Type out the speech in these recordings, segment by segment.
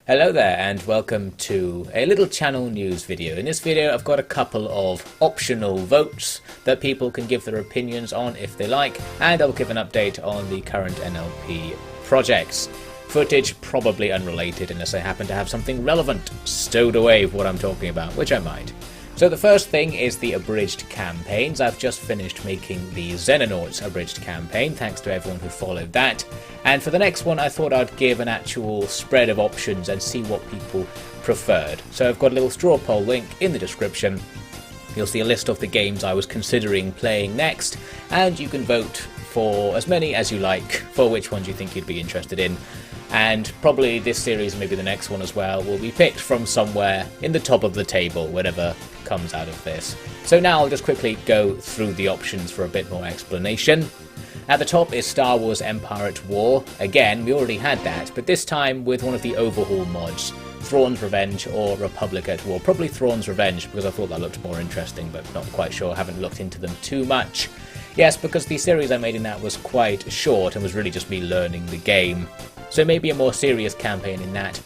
Hello there and welcome to a little channel news video. In this video I've got a couple of optional votes that people can give their opinions on if they like, and I'll give an update on the current NLP projects. Footage probably unrelated unless I happen to have something relevant stowed away for what I'm talking about, which I might. So the first thing is the abridged campaigns. I've just finished making the Xenonauts abridged campaign, thanks to everyone who followed that. And for the next one I thought I'd give an actual spread of options and see what people preferred. So I've got a little straw poll link in the description. You'll see a list of the games I was considering playing next, and you can vote for as many as you like for which ones you think you'd be interested in. And probably this series, maybe the next one as well, will be picked from somewhere in the top of the table, whatever comes out of this. So now I'll just quickly go through the options for a bit more explanation. At the top is Star Wars Empire at War. Again, we already had that, but this time with one of the overhaul mods. Thrawn's Revenge or Republic at War. Probably Thrawn's Revenge, because I thought that looked more interesting, but not quite sure, haven't looked into them too much. Yes, because the series I made in that was quite short and was really just me learning the game. So maybe a more serious campaign in that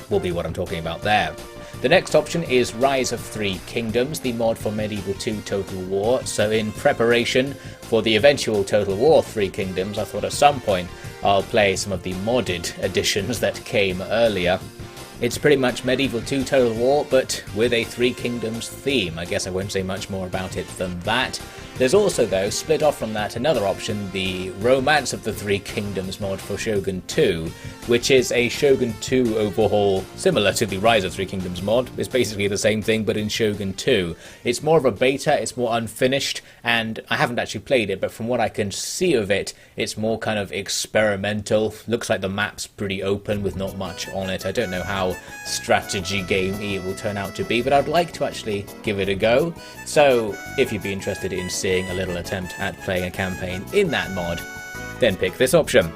will be what I'm talking about there. The next option is Rise of Three Kingdoms, the mod for Medieval 2 Total War. So in preparation for the eventual Total War Three Kingdoms, I thought at some point I'll play some of the modded editions that came earlier. It's pretty much Medieval 2 Total War, but with a Three Kingdoms theme. I guess I won't say much more about it than that. There's also, though, split off from that, another option, the Romance of the Three Kingdoms mod for Shogun 2, which is a Shogun 2 overhaul similar to the Rise of Three Kingdoms mod. It's basically the same thing, but in Shogun 2. It's more of a beta, it's more unfinished, and I haven't actually played it, but from what I can see of it, it's more kind of experimental. Looks like the map's pretty open with not much on it. I don't know how strategy gamey it will turn out to be, but I'd like to actually give it a go. So if you'd be interested in seeing a little attempt at playing a campaign in that mod, then pick this option.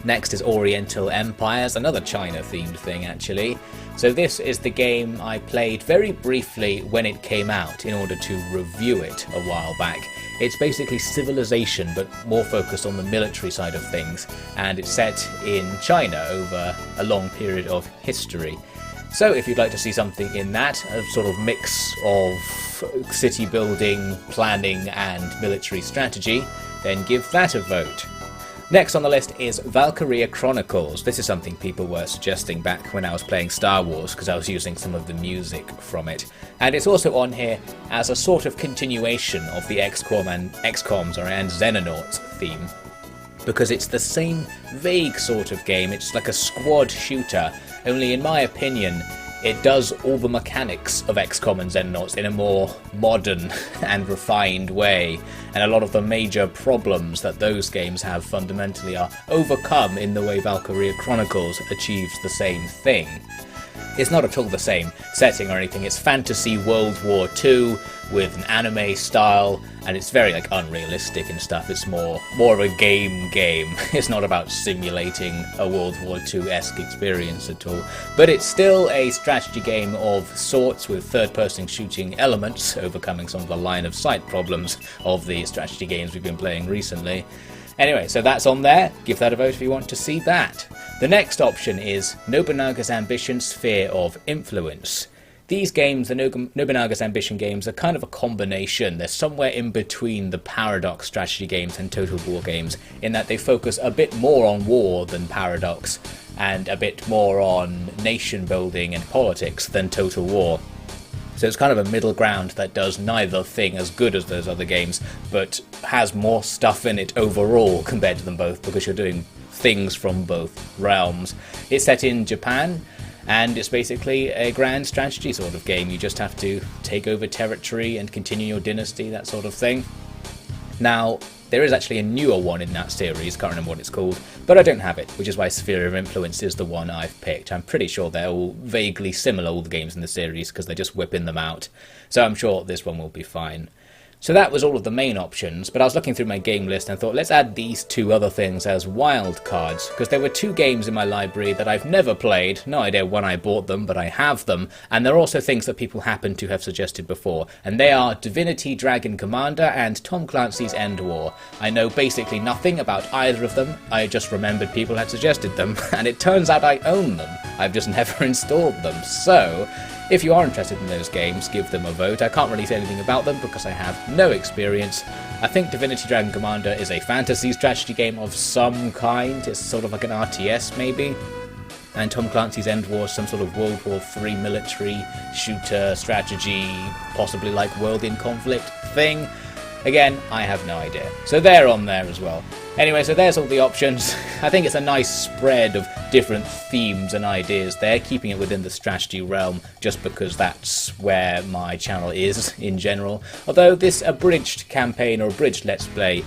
Next is Oriental Empires, another China-themed thing actually. So this is the game I played very briefly when it came out in order to review it a while back. It's basically Civilization, but more focused on the military side of things, and it's set in China over a long period of history. So if you'd like to see something in that, a sort of mix of city building, planning and military strategy, then give that a vote. Next on the list is Valkyria Chronicles. This is something people were suggesting back when I was playing Star Wars, because I was using some of the music from it. And it's also on here as a sort of continuation of the XCOM and Xenonauts theme, because it's the same vague sort of game. It's like a squad shooter, only in my opinion it does all the mechanics of XCOM and Xenonauts in a more modern and refined way, and a lot of the major problems that those games have fundamentally are overcome in the way Valkyria Chronicles achieves the same thing. It's not at all the same setting or anything. It's fantasy World War II with an anime style, and it's very unrealistic and stuff. It's more of a game. It's not about simulating a World War II-esque experience at all. But it's still a strategy game of sorts with third-person shooting elements, overcoming some of the line-of-sight problems of the strategy games we've been playing recently. Anyway, so that's on there. Give that a vote if you want to see that. The next option is Nobunaga's Ambition Sphere of Influence. These games, the Nobunaga's Ambition games, are kind of a combination. They're somewhere in between the Paradox strategy games and Total War games, in that they focus a bit more on war than Paradox, and a bit more on nation building and politics than Total War. So it's kind of a middle ground that does neither thing as good as those other games, but has more stuff in it overall compared to them both, because you're doing things from both realms. It's set in Japan, and it's basically a grand strategy sort of game. You just have to take over territory and continue your dynasty, that sort of thing. Now, there is actually a newer one in that series, can't remember what it's called, but I don't have it, which is why Sphere of Influence is the one I've picked. I'm pretty sure they're all vaguely similar, all the games in the series, because they're just whipping them out, so I'm sure this one will be fine. So that was all of the main options, but I was looking through my game list and thought, let's add these two other things as wild cards, because there were two games in my library that I've never played, no idea when I bought them, but I have them, and they're also things that people happen to have suggested before, and they are Divinity Dragon Commander and Tom Clancy's End War. I know basically nothing about either of them, I just remembered people had suggested them, and it turns out I own them. I've just never installed them, so if you are interested in those games, give them a vote. I can't really say anything about them because I have no experience. I think Divinity Dragon Commander is a fantasy strategy game of some kind. It's sort of like an RTS maybe. And Tom Clancy's End War is some sort of World War III military shooter strategy, possibly like World in Conflict thing. Again, I have no idea. So they're on there as well. Anyway, so there's all the options. I think it's a nice spread of different themes and ideas there, keeping it within the strategy realm, just because that's where my channel is in general. Although this abridged campaign or abridged Let's Play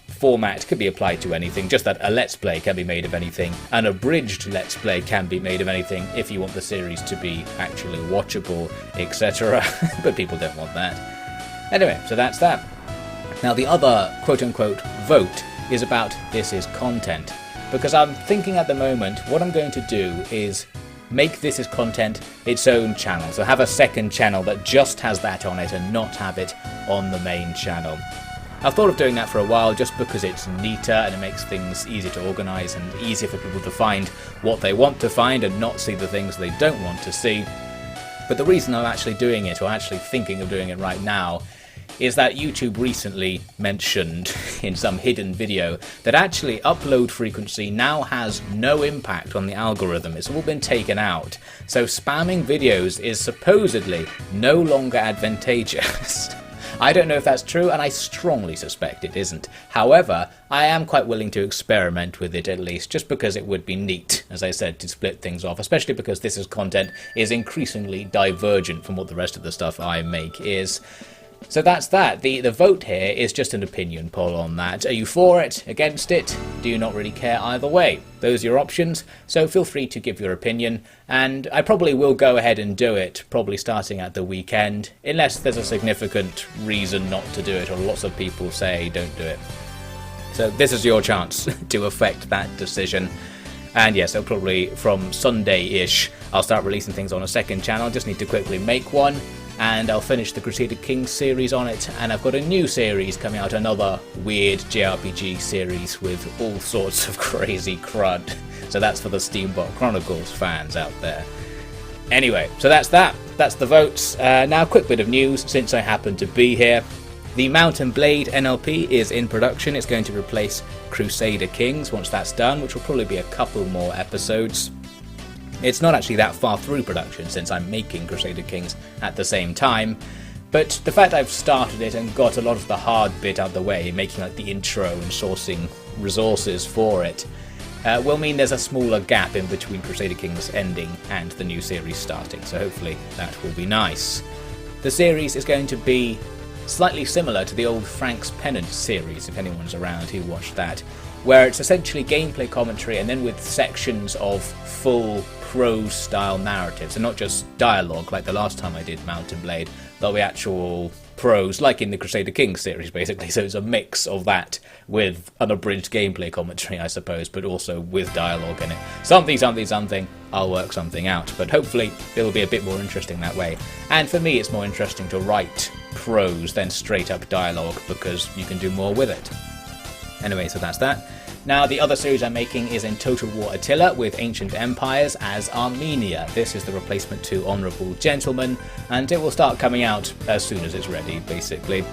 format could be applied to anything, just that a Let's Play can be made of anything. An abridged Let's Play can be made of anything if you want the series to be actually watchable, etc. But people don't want that. Anyway, so that's that. Now the other quote-unquote vote is about This Is Content, because I'm thinking at the moment what I'm going to do is make This Is Content its own channel, so have a second channel that just has that on it and not have it on the main channel. I've thought of doing that for a while just because it's neater and it makes things easier to organise and easier for people to find what they want to find and not see the things they don't want to see. But the reason I'm actually doing it, or actually thinking of doing it right now, is that YouTube recently mentioned in some hidden video that actually upload frequency now has no impact on the algorithm. It's all been taken out. So spamming videos is supposedly no longer advantageous. I don't know if that's true, and I strongly suspect it isn't. However, I am quite willing to experiment with it at least, just because it would be neat, as I said, to split things off, especially because This Is Content is increasingly divergent from what the rest of the stuff I make is. So that's that. The vote here is just an opinion poll on that. Are you for it? Against it? Do you not really care either way? Those are your options, so feel free to give your opinion, and I probably will go ahead and do it, probably starting at the weekend, unless there's a significant reason not to do it, or lots of people say don't do it. So this is your chance to affect that decision. And yes, so probably from Sunday-ish, I'll start releasing things on a second channel. Just need to quickly make one, and I'll finish the Crusader Kings series on it, and I've got a new series coming out, another weird JRPG series with all sorts of crazy crud. So that's for the Steamboat Chronicles fans out there. Anyway, so that's that. That's the votes. Now, a quick bit of news, since I happen to be here. The Mount & Blade NLP is in production. It's going to replace Crusader Kings once that's done, which will probably be a couple more episodes. It's not actually that far through production since I'm making Crusader Kings at the same time, but the fact I've started it and got a lot of the hard bit out of the way, making like the intro and sourcing resources for it, will mean there's a smaller gap in between Crusader Kings ending and the new series starting, so hopefully that will be nice. The series is going to be slightly similar to the old Frank's Pennant series, if anyone's around who watched that, where it's essentially gameplay commentary and then with sections of full prose style narratives, and not just dialogue like the last time I did Mount & Blade. There'll be actual prose, like in the Crusader Kings series basically, so it's a mix of that with an abridged gameplay commentary, I suppose, but also with dialogue in it. Something, I'll work something out, but hopefully it'll be a bit more interesting that way. And for me, it's more interesting to write prose than straight up dialogue, because you can do more with it. Anyway, so that's that. Now, the other series I'm making is in Total War Attila with Ancient Empires as Armenia. This is the replacement to Honourable Gentlemen, and it will start coming out as soon as it's ready, basically.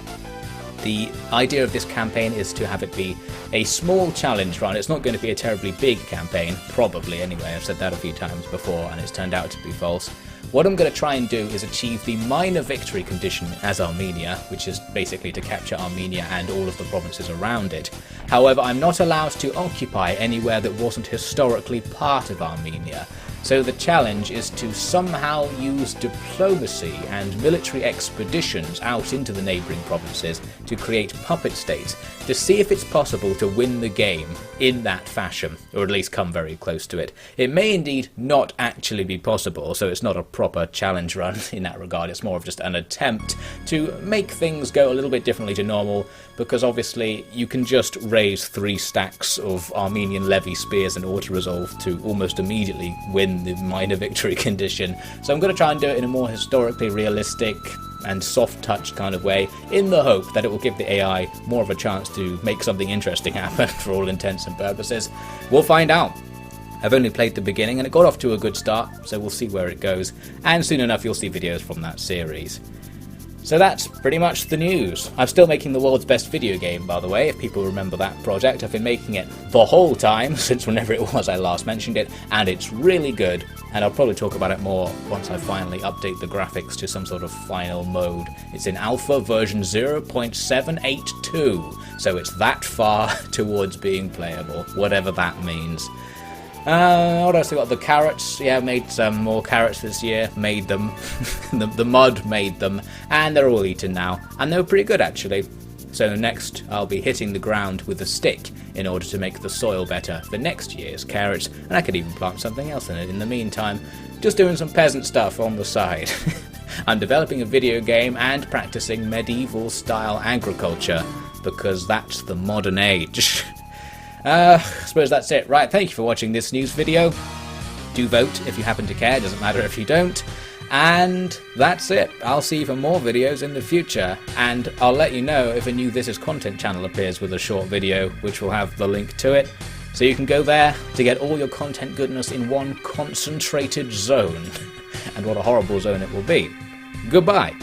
The idea of this campaign is to have it be a small challenge run. It's not going to be a terribly big campaign, probably anyway. I've said that a few times before, and it's turned out to be false. What I'm going to try and do is achieve the minor victory condition as Armenia, which is basically to capture Armenia and all of the provinces around it. However, I'm not allowed to occupy anywhere that wasn't historically part of Armenia. So the challenge is to somehow use diplomacy and military expeditions out into the neighbouring provinces to create puppet states, to see if it's possible to win the game in that fashion, or at least come very close to it. It may indeed not actually be possible, so it's not a proper challenge run in that regard. It's more of just an attempt to make things go a little bit differently to normal, because obviously you can just raise 3 stacks of Armenian levy spears and auto-resolve to almost immediately win the minor victory condition. So I'm going to try and do it in a more historically realistic and soft-touch kind of way, in the hope that it will give the AI more of a chance to make something interesting happen for all intents and purposes. We'll find out. I've only played the beginning and it got off to a good start, so we'll see where it goes, and soon enough you'll see videos from that series. So that's pretty much the news. I'm still making the world's best video game, by the way, if people remember that project. I've been making it the whole time, since whenever it was I last mentioned it, and it's really good, and I'll probably talk about it more once I finally update the graphics to some sort of final mode. It's in alpha version 0.782, so it's that far towards being playable, whatever that means. What else? We got the carrots. Yeah, made some more carrots this year. Made them. the mud made them. And they're all eaten now. And they were pretty good, actually. So next, I'll be hitting the ground with a stick in order to make the soil better for next year's carrots. And I could even plant something else in it in the meantime. Just doing some peasant stuff on the side. I'm developing a video game and practicing medieval-style agriculture, because that's the modern age. I suppose that's it. Right, thank you for watching this news video. Do vote if you happen to care, doesn't matter if you don't. And that's it. I'll see you for more videos in the future, and I'll let you know if a new This Is Content channel appears with a short video, which will have the link to it. So you can go there to get all your content goodness in one concentrated zone. And what a horrible zone it will be. Goodbye.